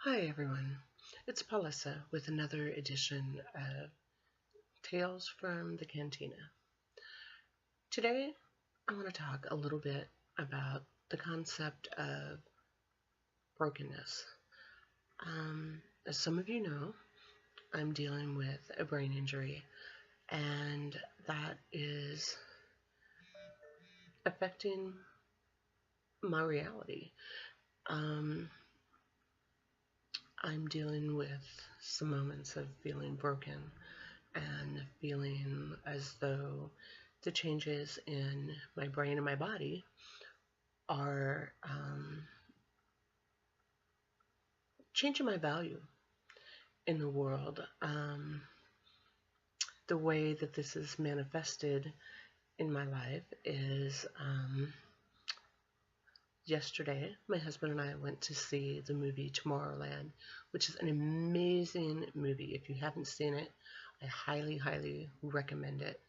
Hi everyone, it's Paulissa with another edition of Tales from the Cantina. Today I want to talk a little bit about the concept of brokenness. As some of you know, I'm dealing with a brain injury, and that is affecting my reality. Um, I'm dealing with some moments of feeling broken and feeling as though the changes in my brain and my body are changing my value in the world. The way that this is manifested in my life is yesterday, my husband and I went to see the movie Tomorrowland, which is an amazing movie. If you haven't seen it, I highly, highly recommend it.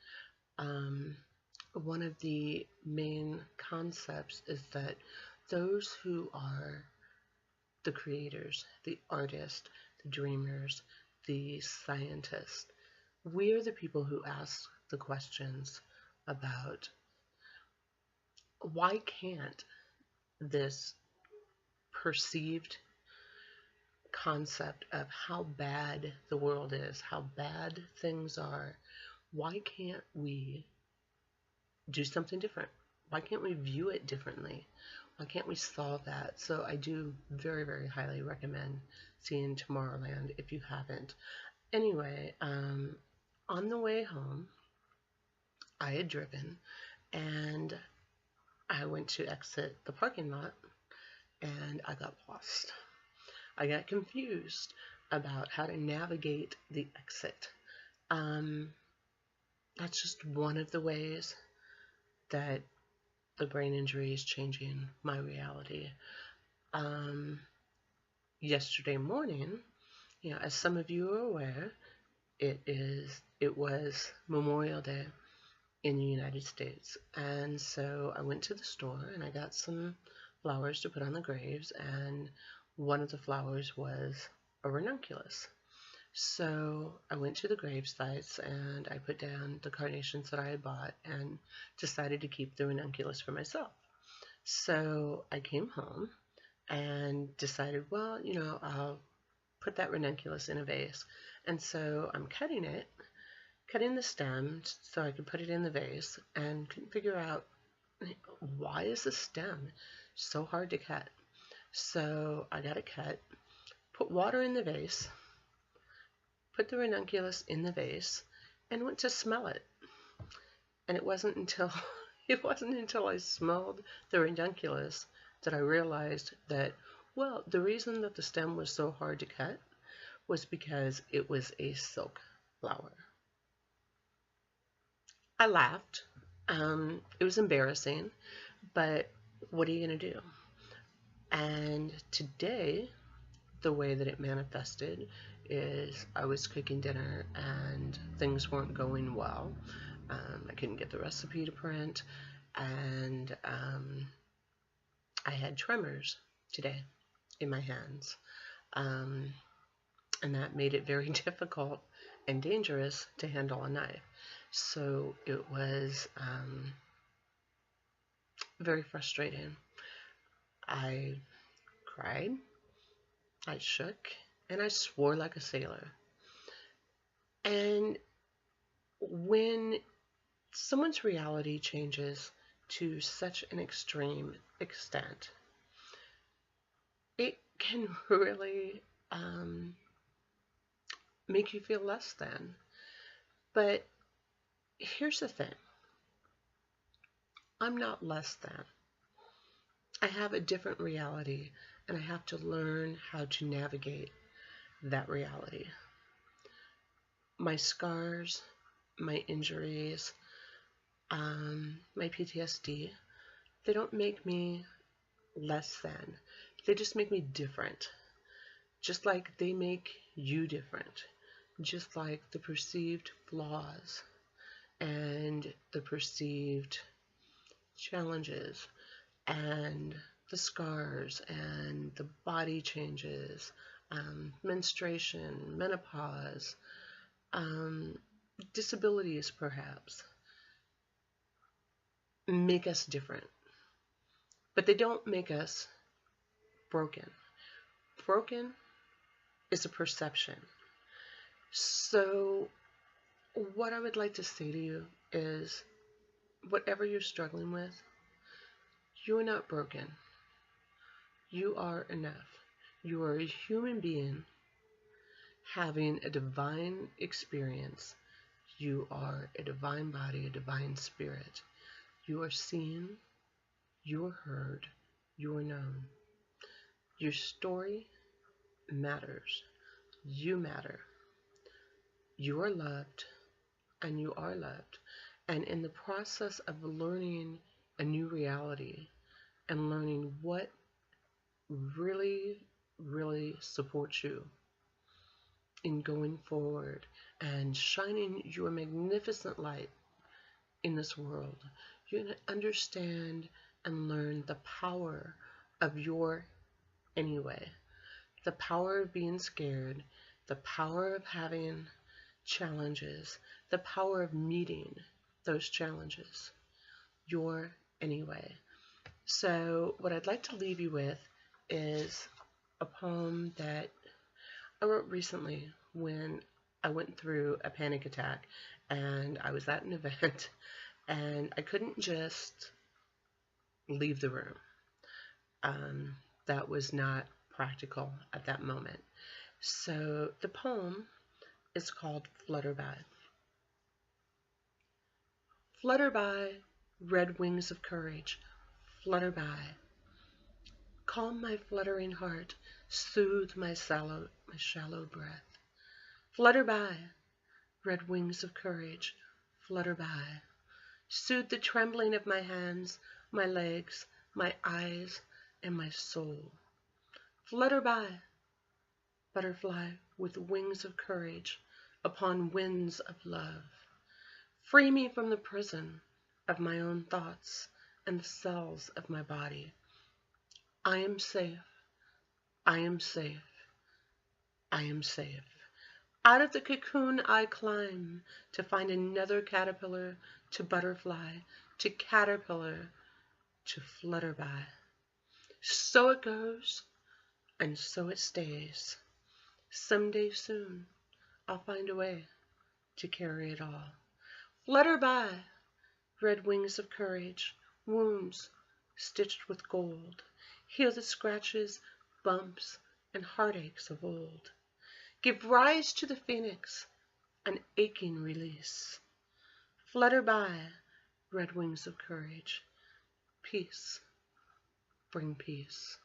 One of the main concepts is that those who are the creators, the artists, the dreamers, the scientists, we're the people who ask the questions about why can't this perceived concept of how bad the world is, how bad things are, why can't we do something different? Why can't we view it differently? Why can't we solve that? So I do very, very highly recommend seeing Tomorrowland if you haven't. Anyway, on the way home, I had driven and I went to exit the parking lot and I got lost. I got confused about how to navigate the exit. That's just one of the ways that the brain injury is changing my reality. Yesterday morning, as some of you are aware, it was Memorial Day in the United States, and so I went to the store and I got some flowers to put on the graves, and one of the flowers was a ranunculus. So I went to the grave sites and I put down the carnations that I had bought and decided to keep the ranunculus for myself. So I came home and decided, well, I'll put that ranunculus in a vase. And so I'm cutting the stem so I could put it in the vase, and couldn't figure out why is the stem so hard to cut. So I got it cut, put water in the vase, put the ranunculus in the vase, and went to smell it. And it wasn't until I smelled the ranunculus that I realized that, well, the reason that the stem was so hard to cut was because it was a silk flower. I laughed. It was embarrassing, but what are you going to do? And today, the way that it manifested is I was cooking dinner and things weren't going well. I couldn't get the recipe to print, and I had tremors today in my hands. And that made it very difficult and dangerous to handle a knife. So it was very frustrating. I cried, I shook, and I swore like a sailor. And when someone's reality changes to such an extreme extent, it can really make you feel less than. But here's the thing. I'm not less than. I have a different reality, and I have to learn how to navigate that reality. My scars, my injuries, my PTSD, they don't make me less than. They just make me different. Just like they make you different. Just like the perceived flaws and the perceived challenges and the scars and the body changes menstruation, menopause, disabilities perhaps, make us different. But they don't make us broken. Broken is a perception. So what I would like to say to you is, whatever you're struggling with, you're not broken. You are enough. You are a human being having a divine experience. You are a divine body, a divine spirit. You are seen, you are heard, you are known. Your story matters. You matter. You are loved, and you are loved. And in the process of learning a new reality and learning what really, really supports you in going forward and shining your magnificent light in this world, you're going to understand and learn the power of your anyway, the power of being scared, the power of having challenges, the power of meeting those challenges, your anyway. So what I'd like to leave you with is a poem that I wrote recently when I went through a panic attack, and I was at an event and I couldn't just leave the room. That was not practical at that moment. So the poem is called Flutterby. Flutter by, red wings of courage, flutter by. Calm my fluttering heart, soothe my shallow breath. Flutter by, red wings of courage, flutter by. Soothe the trembling of my hands, my legs, my eyes, and my soul. Flutter by, butterfly with wings of courage, upon winds of love. Free me from the prison of my own thoughts and the cells of my body. I am safe. I am safe. I am safe. Out of the cocoon I climb to find another caterpillar, to butterfly, to caterpillar, to flutter by. So it goes, and so it stays. Someday soon I'll find a way to carry it all. Flutter by, red wings of courage, wounds stitched with gold. Heal the scratches, bumps, and heartaches of old. Give rise to the phoenix, an aching release. Flutter by, red wings of courage. Peace, bring peace.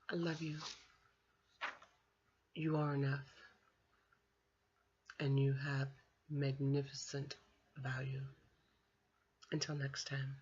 I love you. You are enough, and you have magnificent value. Until next time.